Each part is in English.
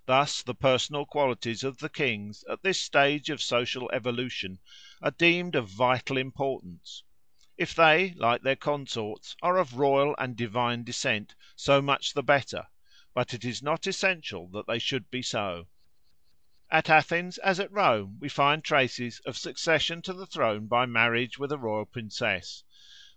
Thus the personal qualities of the kings at this stage of social evolution are deemed of vital importance. If they, like their consorts, are of royal and divine descent, so much the better, but it is not essential that they should be so. At Athens, as at Rome, we find traces of succession to the throne by marriage with a royal princess.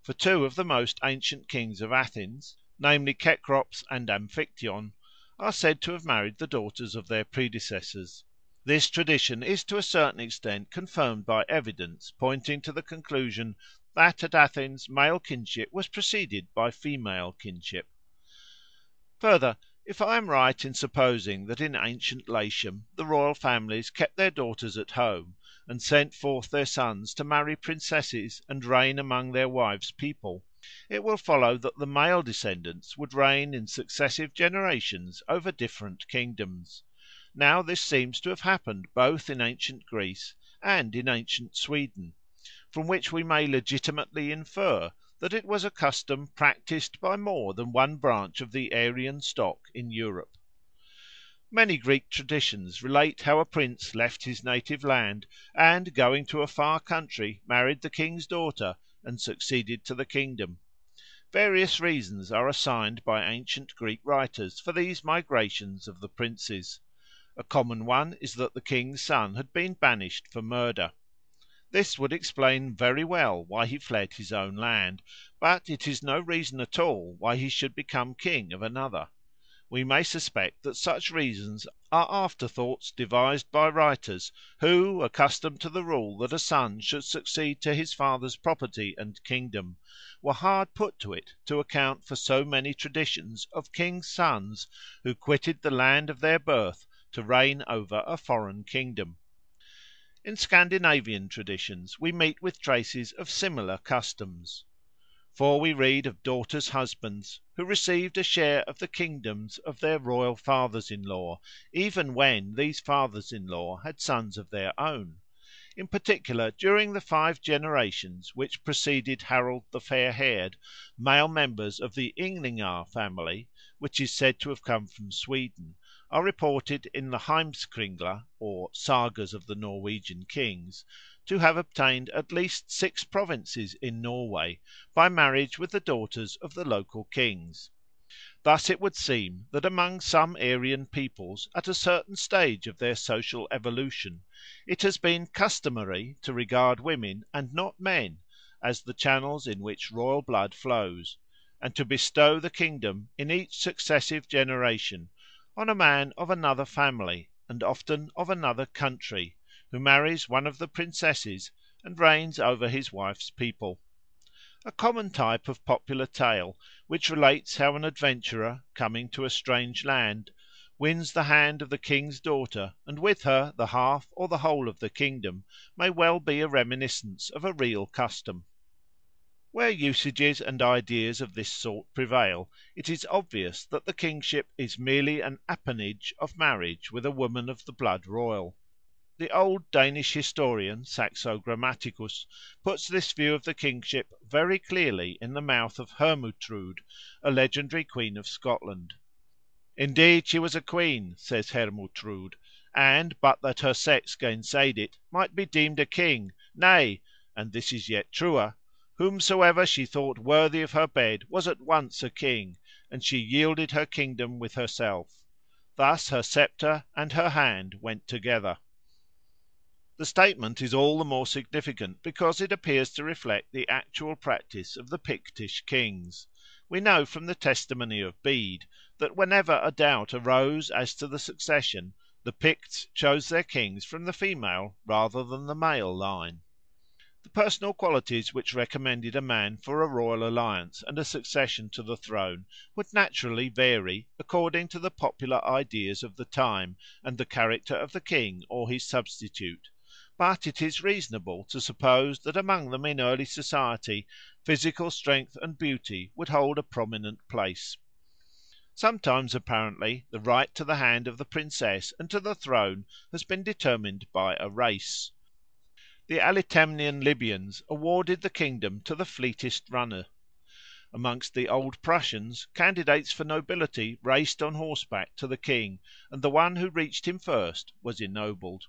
For two of the most ancient kings of Athens, namely Cecrops and Amphictyon, are said to have married the daughters of their predecessors. This tradition is to a certain extent confirmed by evidence pointing to the conclusion that at Athens male kinship was preceded by female kinship. Further, if I am right in supposing that in ancient Latium the royal families kept their daughters at home, and sent forth their sons to marry princesses and reign among their wives' people, it will follow that the male descendants would reign in successive generations over different kingdoms. Now this seems to have happened both in ancient Greece and in ancient Sweden, from which we may legitimately infer that it was a custom practised by more than one branch of the Aryan stock in Europe. Many Greek traditions relate how a prince left his native land, and, going to a far country, married the king's daughter and succeeded to the kingdom. Various reasons are assigned by ancient Greek writers for these migrations of the princes. A common one is that the king's son had been banished for murder. This would explain very well why he fled his own land, but it is no reason at all why he should become king of another. We may suspect that such reasons are afterthoughts devised by writers who, accustomed to the rule that a son should succeed to his father's property and kingdom, were hard put to it to account for so many traditions of kings' sons who quitted the land of their birth to reign over a foreign kingdom. In Scandinavian traditions we meet with traces of similar customs. For we read of daughters' husbands who received a share of the kingdoms of their royal fathers in law, even when these fathers in law had sons of their own. In particular, during the 5 generations which preceded Harold the Fair haired, male members of the Ynglingar family, which is said to have come from Sweden, are reported in the Heimskringla, or Sagas of the Norwegian Kings, to have obtained at least 6 provinces in Norway by marriage with the daughters of the local kings. Thus it would seem that among some Aryan peoples at a certain stage of their social evolution it has been customary to regard women, and not men, as the channels in which royal blood flows, and to bestow the kingdom in each successive generation on a man of another family, and often of another country, who marries one of the princesses and reigns over his wife's people. A common type of popular tale, which relates how an adventurer, coming to a strange land, wins the hand of the king's daughter, and with her the half or the whole of the kingdom, may well be a reminiscence of a real custom. Where usages and ideas of this sort prevail, it is obvious that the kingship is merely an appanage of marriage with a woman of the blood royal. The old Danish historian Saxo Grammaticus puts this view of the kingship very clearly in the mouth of Hermutrude, a legendary queen of Scotland. "Indeed she was a queen," says Hermutrude, "and, but that her sex gainsayed it, might be deemed a king; nay, and this is yet truer, whomsoever she thought worthy of her bed was at once a king, and she yielded her kingdom with herself. Thus her sceptre and her hand went together." The statement is all the more significant because it appears to reflect the actual practice of the Pictish kings. We know from the testimony of Bede that whenever a doubt arose as to the succession, the Picts chose their kings from the female rather than the male line. The personal qualities which recommended a man for a royal alliance and a succession to the throne would naturally vary according to the popular ideas of the time and the character of the king or his substitute, but it is reasonable to suppose that among them in early society physical strength and beauty would hold a prominent place. Sometimes, apparently, the right to the hand of the princess and to the throne has been determined by a race. The Alitemnian Libyans awarded the kingdom to the fleetest runner. Amongst the old Prussians, candidates for nobility raced on horseback to the king, and the one who reached him first was ennobled.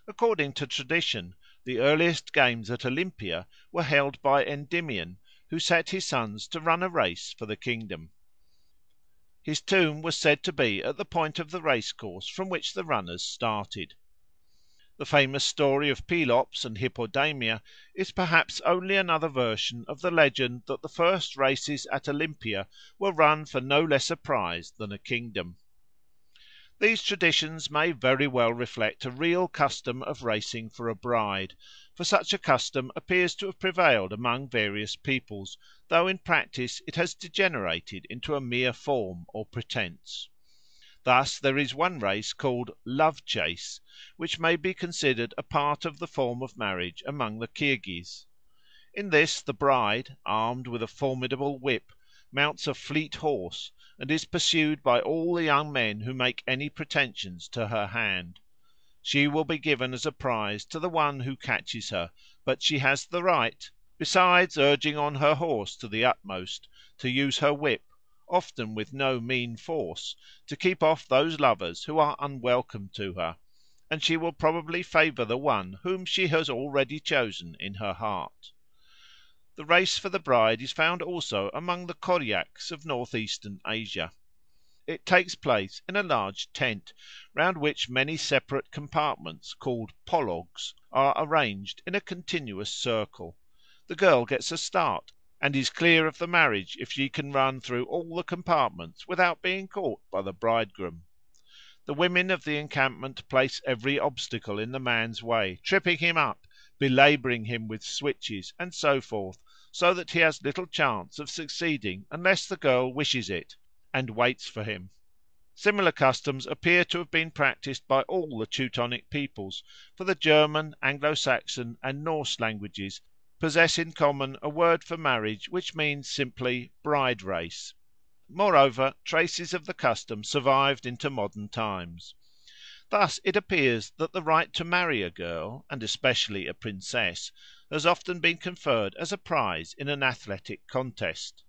According to tradition, the earliest games at Olympia were held by Endymion, who set his sons to run a race for the kingdom. His tomb was said to be at the point of the racecourse from which the runners started. The famous story of Pelops and Hippodamia is perhaps only another version of the legend that the first races at Olympia were run for no less a prize than a kingdom. These traditions may very well reflect a real custom of racing for a bride, for such a custom appears to have prevailed among various peoples, though in practice it has degenerated into a mere form or pretence. Thus there is one race called "love chase," which may be considered a part of the form of marriage among the Kirghiz. In this the bride, armed with a formidable whip, mounts a fleet horse, and is pursued by all the young men who make any pretensions to her hand. She will be given as a prize to the one who catches her, but she has the right, besides urging on her horse to the utmost, to use her whip, often with no mean force, to keep off those lovers who are unwelcome to her, and she will probably favour the one whom she has already chosen in her heart. The race for the bride is found also among the Koryaks of north eastern Asia. It takes place in a large tent, round which many separate compartments, called pologs, are arranged in a continuous circle. The girl gets a start, and is clear of the marriage if she can run through all the compartments without being caught by the bridegroom. The women of the encampment place every obstacle in the man's way, tripping him up, belabouring him with switches, and so forth, so that he has little chance of succeeding unless the girl wishes it, and waits for him. Similar customs appear to have been practised by all the Teutonic peoples, for the German, Anglo Saxon, and Norse languages possess in common a word for marriage which means simply bride race. Moreover, traces of the custom survived into modern times. Thus it appears that the right to marry a girl, and especially a princess, has often been conferred as a prize in an athletic contest.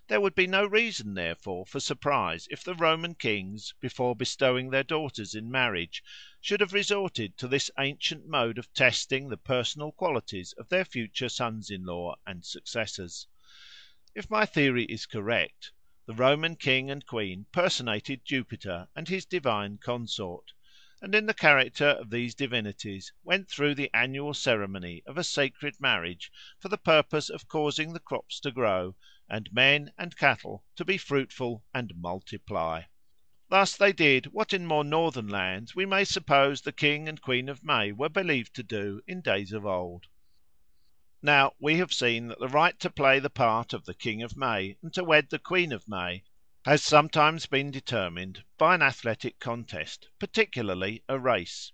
There would be no reason, therefore, for surprise if the Roman kings, before bestowing their daughters in marriage, should have resorted to this ancient mode of testing the personal qualities of their future sons in law and successors. If my theory is correct, the Roman king and queen personated Jupiter and his divine consort, and in the character of these divinities went through the annual ceremony of a sacred marriage for the purpose of causing the crops to grow, and men and cattle to be fruitful and multiply. Thus they did what in more northern lands we may suppose the King and Queen of May were believed to do in days of old. Now we have seen that the right to play the part of the King of May and to wed the Queen of May has sometimes been determined by an athletic contest, particularly a race.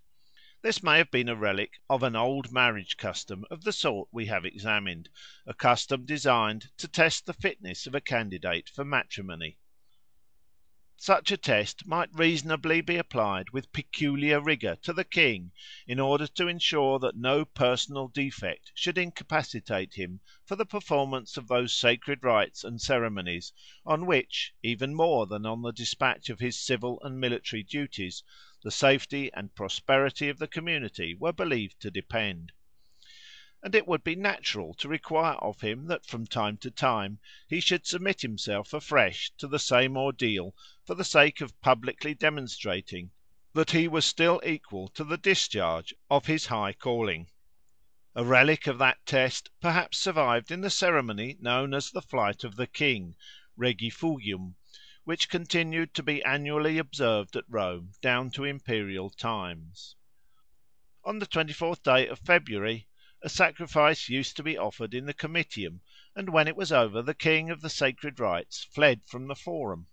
This may have been a relic of an old marriage custom of the sort we have examined, a custom designed to test the fitness of a candidate for matrimony. Such a test might reasonably be applied with peculiar rigour to the king, in order to ensure that no personal defect should incapacitate him for the performance of those sacred rites and ceremonies on which, even more than on the dispatch of his civil and military duties, the safety and prosperity of the community were believed to depend. And it would be natural to require of him that from time to time he should submit himself afresh to the same ordeal for the sake of publicly demonstrating that he was still equal to the discharge of his high calling. A relic of that test perhaps survived in the ceremony known as the Flight of the King (regifugium), which continued to be annually observed at Rome down to imperial times. On the 24th day of February a sacrifice used to be offered in the Comitium, and when it was over the king of the sacred rites fled from the forum.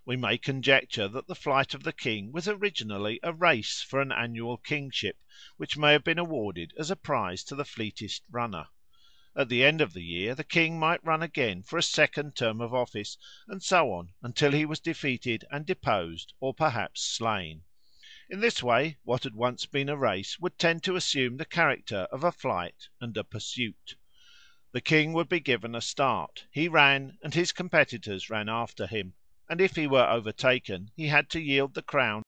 We may conjecture that the flight of the king was originally a race for an annual kingship, which may have been awarded as a prize to the fleetest runner. At the end of the year the king might run again for a second term of office, and so on until he was defeated and deposed, or perhaps slain. In this way what had once been a race would tend to assume the character of a flight and a pursuit. The king would be given a start; he ran, and his competitors ran after him, and if he were overtaken he had to yield the crown.